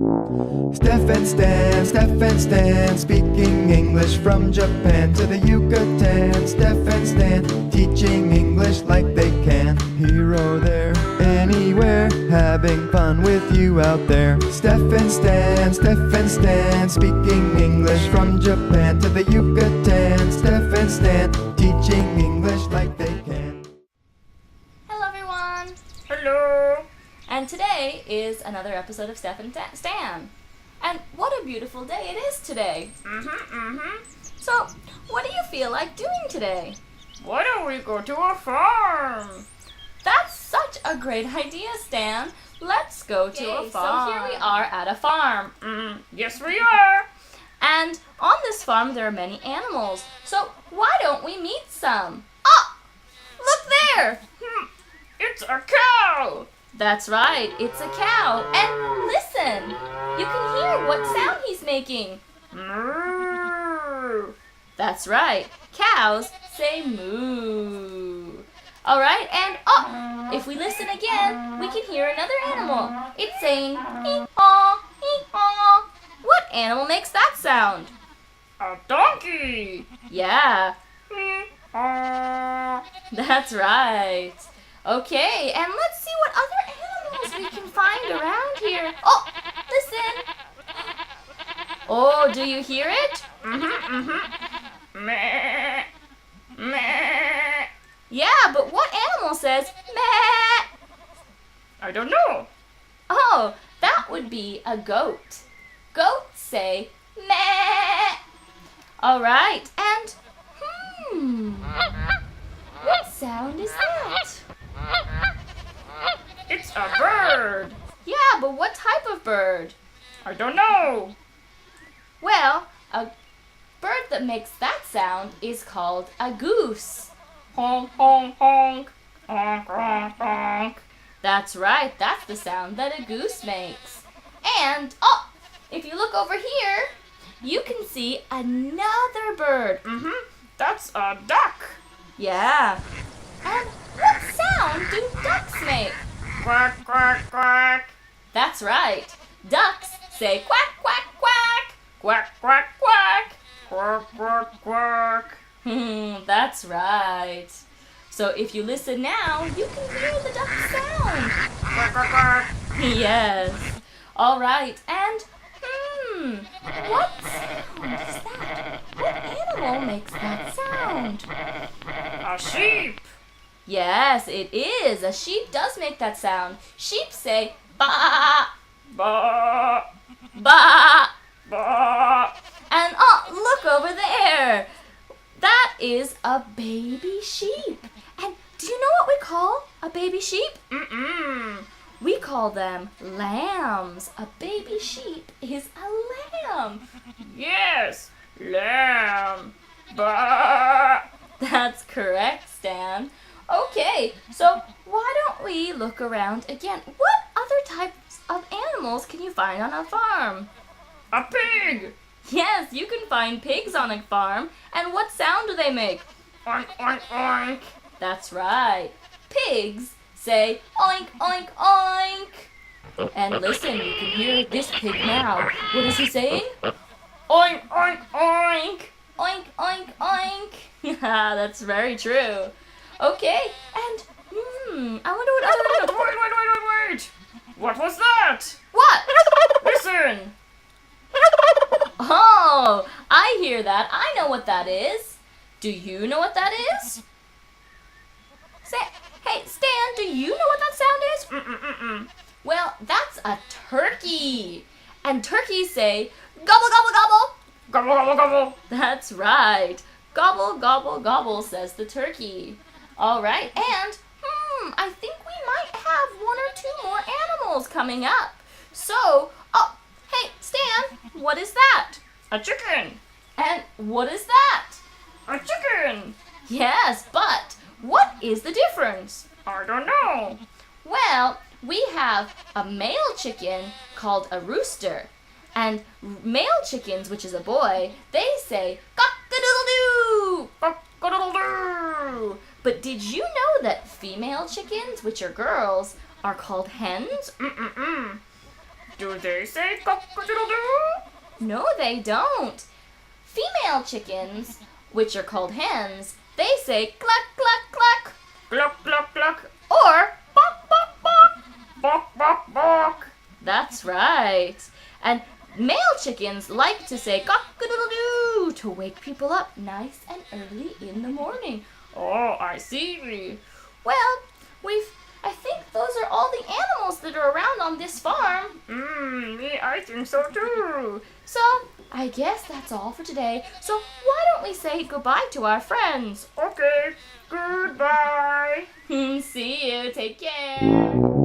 Steph and Stan, speaking English from Japan to the Yucatan. Steph and Stan, teaching English like they can. Here or there, anywhere, having fun with you out there. Steph and Stan, speaking English from Japan to the Yucatan. Steph and Stan, teaching English like they can. Hello everyone! Hello! And today is another episode of Steph and Stan. And what a beautiful day it is today. So, what do you feel like doing today? Why don't we go to a farm? That's such a great idea, Stan. Let's go to a farm. So here we are at a farm. Yes, we are. And on this farm there are many animals. So why don't we meet some? Oh! Look there! It's a cow! That's right, it's a cow. And listen! You can hear what sound he's making. Moo! That's right, cows say moo. Alright, and if we listen again, we can hear another animal. It's saying hee-haw, hee-haw. What animal makes that sound? A donkey! Yeah, Hee-haw. that's right. Okay, and let's see what other animals we can find around here. Oh, listen. Oh, do you hear it? Meh. Meh. Yeah, but what animal says meh? I don't know. Oh, that would be a goat. Goats say meh. All right, and what sound is that? It's a bird. Yeah, but what type of bird? I don't know. Well, a bird that makes that sound is called a goose. Honk, honk, honk. Honk, honk, honk. That's right, that's the sound that a goose makes. And, if you look over here, you can see another bird. That's a duck. Yeah. And what sound do ducks make? Quack, quack, quack. That's right. Ducks say quack, quack, quack. Quack, quack, quack. Quack, quack, quack. That's right. So if you listen now, you can hear the duck sound. Quack, quack, quack. Yes. All right. And, what sound is that? What animal makes that sound? A sheep. Yes, it is. A sheep does make that sound. Sheep say ba, Ba, ba. ba. And look over there. That is a baby sheep. And do you know what we call a baby sheep? We call them lambs. A baby sheep is a lamb. Yes, lamb. Ba. That's correct, Stan. Okay, so why don't we look around again? What other types of animals can you find on a farm? A pig. Yes, you can find pigs on a farm. And what sound do they make? Oink, oink, oink. That's right. Pigs say oink, oink, oink. And listen, you can hear this pig now. What is he saying? Oink, oink, oink. Oink, oink, oink. Yeah, that's very true. Okay, and I wonder what other... Wait. What was that? What? Listen. Oh, I hear that. I know what that is. Do you know what that is? Hey, Stan, do you know what that sound is? Well, that's a turkey. And turkeys say, gobble, gobble, gobble. Gobble, gobble, gobble. That's right. Gobble, gobble, gobble, says the turkey. All right, and I think we might have one or two more animals coming up. So, hey, Stan, what is that? A chicken. And what is that? A chicken. Yes, but what is the difference? I don't know. Well, we have a male chicken called a rooster. And male chickens, which is a boy, they say cock-a-doodle-doo. Cock-a-doodle-doo. But did you know that female chickens, which are girls, are called hens? Do they say cock-a-doodle-doo? No, they don't. Female chickens, which are called hens, they say cluck, cluck, cluck, Cluck, cluck, cluck. or bok, bok, bok. Bok, bok, bok. That's right. And male chickens like to say cock-a-doodle-doo to wake people up nice and early in the morning. Oh, I see. Well, I think those are all the animals that are around on this farm. I think so too. So, I guess that's all for today. So, why don't we say goodbye to our friends? Okay, goodbye. See you. Take care.